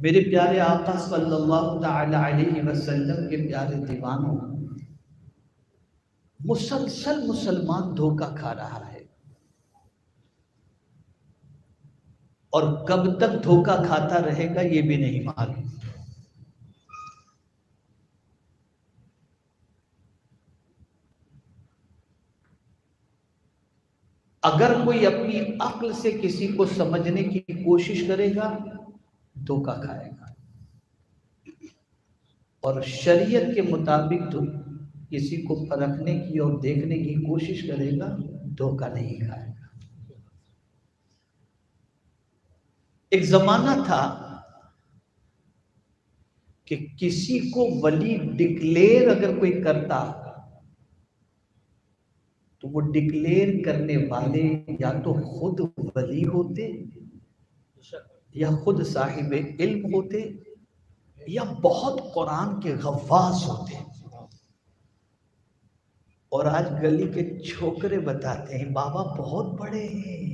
میرے پیارے آقا صلی اللہ تعالی علیہ وسلم کے پیارے دیوانوں، مسلسل مسلمان دھوکہ کھا رہا ہے، اور کب تک دھوکہ کھاتا رہے گا یہ بھی نہیں معلوم۔ اگر کوئی اپنی عقل سے کسی کو سمجھنے کی کوشش کرے گا دھوکہ کھائے گا، اور شریعت کے مطابق تو کسی کو پرکھنے کی اور دیکھنے کی کوشش کرے گا دھوکہ نہیں کھائے گا۔ ایک زمانہ تھا کہ کسی کو ولی ڈکلیئر اگر کوئی کرتا تو وہ ڈکلیئر کرنے والے یا تو خود ولی ہوتے یا خود صاحب علم ہوتے یا بہت قرآن کے غواص ہوتے۔ اور آج گلی کے چھوکرے بتاتے ہیں بابا بہت بڑے ہیں۔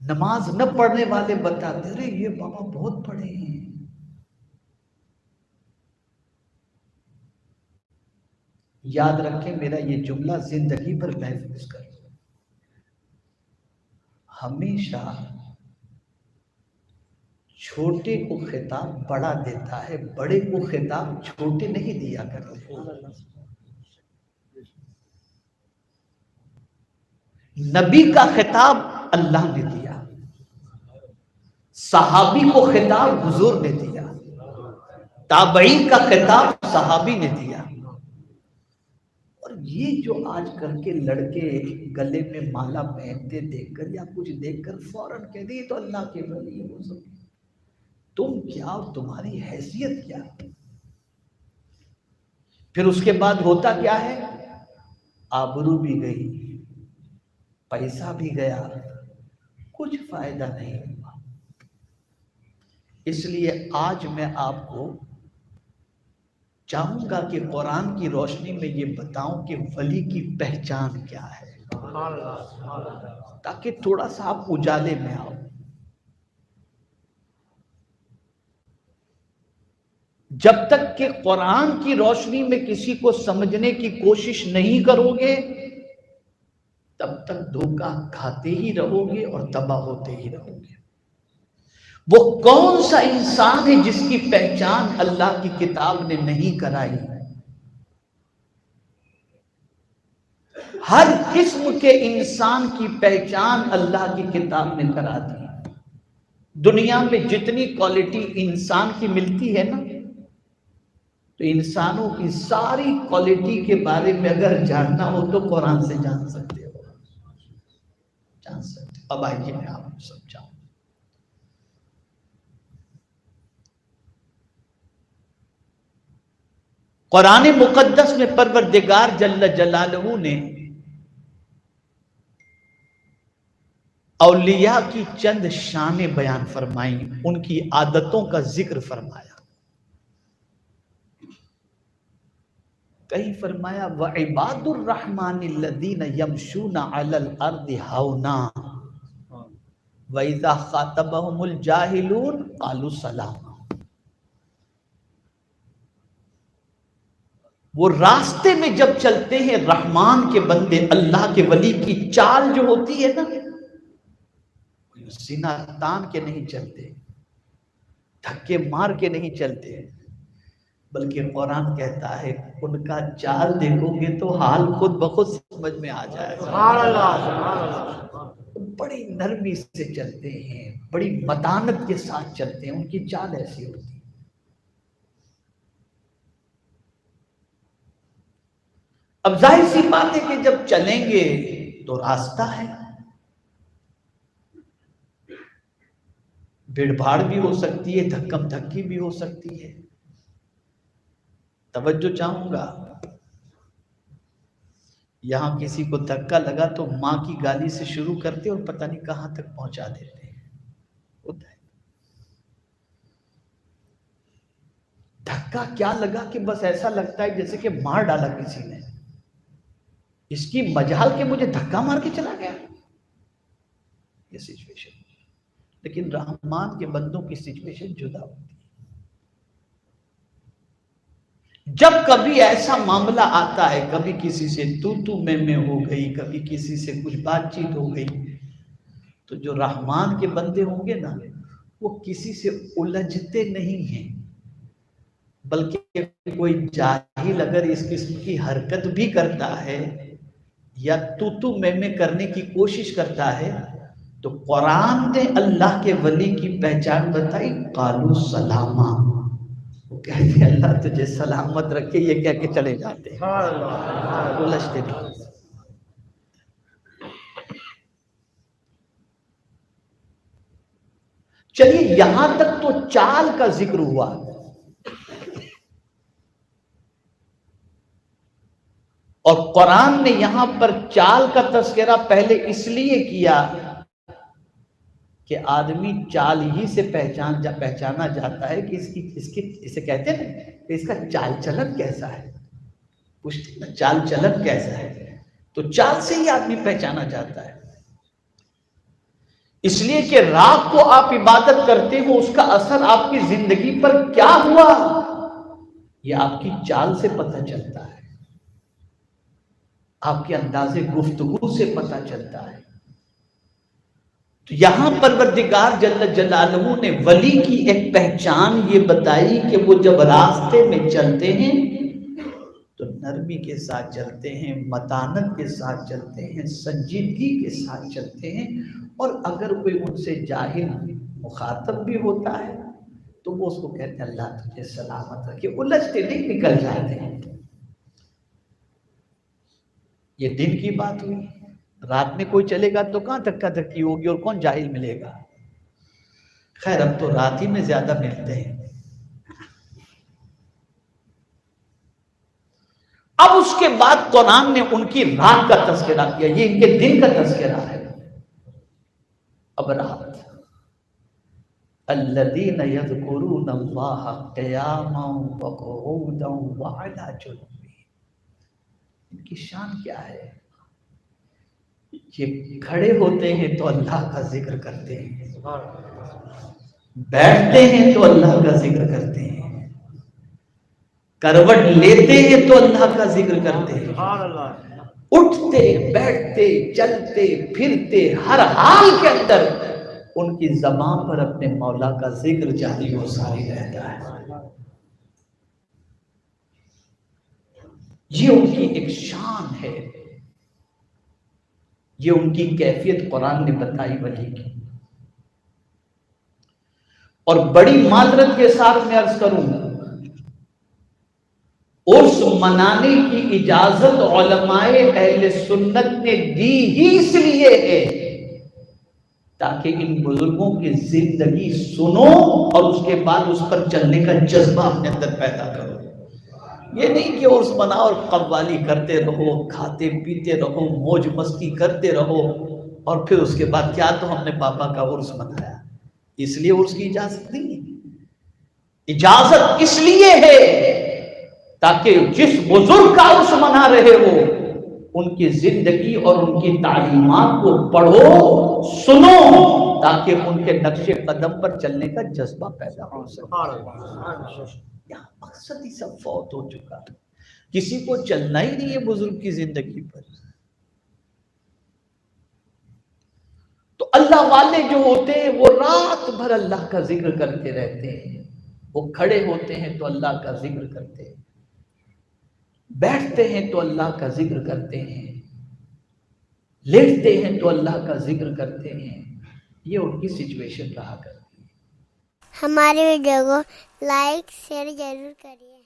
نماز نہ پڑھنے والے بتاتے رہے یہ بابا بہت بڑے ہیں۔ یاد رکھیں میرا یہ جملہ زندگی پر محفوظ کر، ہمیشہ چھوٹے کو خطاب بڑا دیتا ہے، بڑے کو خطاب چھوٹے نہیں دیا کرتے۔ نبی کا خطاب اللہ نے دیا، صحابی کو خطاب حضور نے دیا، تابعین کا خطاب صحابی نے دیا۔ اور یہ جو آج کل کے لڑکے گلے میں مالا پہنتے دیکھ کر یا کچھ دیکھ کر فوراً کہہ دے تو اللہ کے ولی ہو سکتے، تم کیا اور تمہاری حیثیت کیا؟ پھر اس کے بعد ہوتا کیا ہے؟ آبرو بھی گئی، پیسہ بھی گیا، کچھ فائدہ نہیں ہوا۔ اس لیے آج میں آپ کو چاہوں گا کہ قرآن کی روشنی میں یہ بتاؤں کہ ولی کی پہچان کیا ہے، تاکہ تھوڑا سا آپ اجالے میں آؤ۔ جب تک کہ قرآن کی روشنی میں کسی کو سمجھنے کی کوشش نہیں کرو گے تب تک دھوکہ کھاتے ہی رہو گے اور تباہ ہوتے ہی رہو گے۔ وہ کون سا انسان ہے جس کی پہچان اللہ کی کتاب نے نہیں کرائی؟ ہر قسم کے انسان کی پہچان اللہ کی کتاب نے کرا دی۔ دنیا میں جتنی کوالٹی انسان کی ملتی ہے نا، تو انسانوں کی ساری کوالٹی کے بارے میں اگر جاننا ہو تو قرآن سے جان سکتے ہو، جان سکتے ہو۔ اب آئیے میں آپ کو سمجھاؤں۔ قرآن مقدس میں پروردگار جل جلالہ نے اولیاء کی چند شانیں بیان فرمائیں، ان کی عادتوں کا ذکر فرمایا۔ کہیں فرمایا وَعِبَادُ الرَّحْمَنِ الَّذِينَ يَمْشُونَ عَلَى الْأَرْضِ هَوْنًا وَإِذَا خَاطَبَهُمُ الْجَاهِلُونَ قَالُوا سَلَامًا۔ وہ راستے میں جب چلتے ہیں رحمان کے بندے، اللہ کے ولی کی چال جو ہوتی ہے نا، سینہ تان کے نہیں چلتے، دھکے مار کے نہیں چلتے، بلکہ قرآن کہتا ہے ان کا چال دیکھو گے تو حال خود بخود سمجھ میں آ جائے گا۔ بڑی نرمی سے چلتے ہیں، بڑی متانت کے ساتھ چلتے ہیں، ان کی چال ایسی ہوتی ہے۔ اب ظاہر سی بات ہے کہ جب چلیں گے تو راستہ ہے، بھیڑ بھاڑ بھی ہو سکتی ہے، دھکم دھکی بھی ہو سکتی ہے۔ توجہ چاہوں گا، یہاں کسی کو دھکا لگا تو ماں کی گالی سے شروع کرتے اور پتہ نہیں کہاں تک پہنچا دیتے ہیں، ہوتا ہے۔ دھکا کیا لگا کہ بس ایسا لگتا ہے جیسے کہ مار ڈالا کسی نے، اس کی مجال کہ مجھے دھکا مار کے چلا گیا، یہ سچویشن۔ لیکن رحمان کے بندوں کی سچویشن جدا ہوتی ہے۔ جب کبھی ایسا معاملہ آتا ہے، کبھی کسی سے تو میں ہو گئی، کبھی کسی سے کچھ بات چیت ہو گئی، تو جو رحمان کے بندے ہوں گے نا، وہ کسی سے الجھتے نہیں ہیں، بلکہ کوئی جاہل اگر اس قسم کی حرکت بھی کرتا ہے یا تو میں کرنے کی کوشش کرتا ہے، تو قرآن نے اللہ کے ولی کی پہچان بتائی، قالوا سلاما، وہ کہتے ہیں اللہ تجھے سلامت رکھے، یہ کہہ کے چلے جاتے ہیں، الجھتے نہیں۔ چلیے یہاں تک تو چال کا ذکر ہوا، اور قرآن نے یہاں پر چال کا تذکرہ پہلے اس لیے کیا کہ آدمی چال ہی سے پہچانا جاتا ہے کہ اسے کہتے ہیں کہ اس کا چال چلن کیسا ہے، پوچھتے نا چال چلن کیسا ہے، تو چال سے ہی آدمی پہچانا جاتا ہے۔ اس لیے کہ رات کو آپ عبادت کرتے ہو، اس کا اثر آپ کی زندگی پر کیا ہوا، یہ آپ کی چال سے پتہ چلتا ہے، آپ کے انداز گفتگو سے پتہ چلتا ہے۔ تو یہاں پروردگار جل جلالہ نے ولی کی ایک پہچان یہ بتائی کہ وہ جب راستے میں چلتے ہیں تو نرمی کے ساتھ چلتے ہیں، متانت کے ساتھ چلتے ہیں، سنجیدگی کے ساتھ چلتے ہیں، اور اگر کوئی ان سے جاہل مخاطب بھی ہوتا ہے تو وہ اس کو کہتے ہیں اللہ تجھے سلامت رکھے، الجھتے نہیں، نکل جاتے ہیں۔ یہ دن کی بات ہوئی، رات میں کوئی چلے گا تو کہاں دھکا دھکی ہوگی اور کون جاہل ملے گا؟ خیر اب تو رات ہی میں زیادہ ملتے ہیں۔ اب اس کے بعد قرآن نے ان کی رات کا تذکرہ کیا، یہ ان کے دن کا تذکرہ ہے۔ اب رات، الذین یذکرون اللہ قیاما وقعودا وعلی جنوبہم، ان کی شان کیا ہے؟ یہ کھڑے ہوتے ہیں تو اللہ کا ذکر کرتے ہیں، بیٹھتے ہیں تو اللہ کا ذکر کرتے ہیں، کروٹ لیتے ہیں تو اللہ کا ذکر کرتے ہیں، اٹھتے بیٹھتے چلتے پھرتے ہر حال کے اندر ان کی زبان پر اپنے مولا کا ذکر جاری و ساری رہتا ہے۔ یہ ان کی ایک شان ہے، یہ ان کی کیفیت قرآن نے بتائی ولی کی۔ اور بڑی معذرت کے ساتھ میں عرض کروں، عرس منانے کی اجازت علماء اہل سنت نے دی ہی اس لیے ہے تاکہ ان بزرگوں کی زندگی سنو اور اس کے بعد اس پر چلنے کا جذبہ اپنے اندر پیدا کرو۔ یہ نہیں کہ عرس مناؤ اور قوالی کرتے رہو، کھاتے پیتے رہو، موج مستی کرتے رہو، اور پھر اس کے بعد کیا تو ہم نے بابا کا عرس منایا۔ اس لیے عرس کی اجازت نہیں ہے، اجازت اس لیے ہے تاکہ جس بزرگ کا عرس منا رہے ہو ان کی زندگی اور ان کی تعلیمات کو پڑھو، سنو، تاکہ ان کے نقش قدم پر چلنے کا جذبہ پیدا ہو سکے۔ یہاں مقصد ہی سب فوت ہو چکا، کسی کو چلنا ہی نہیں ہے بزرگ کی زندگی پر۔ تو اللہ والے جو ہوتے ہیں وہ رات بھر اللہ کا ذکر کرتے رہتے ہیں، وہ کھڑے ہوتے ہیں تو اللہ کا ذکر کرتے ہیں، بیٹھتے ہیں تو اللہ کا ذکر کرتے ہیں، لیٹتے ہیں تو اللہ کا ذکر کرتے ہیں۔ یہ ان کی سچویشن رہا کرتی ہے۔ ہمارے ویڈیو کو لائک شیئر ضرور کریے۔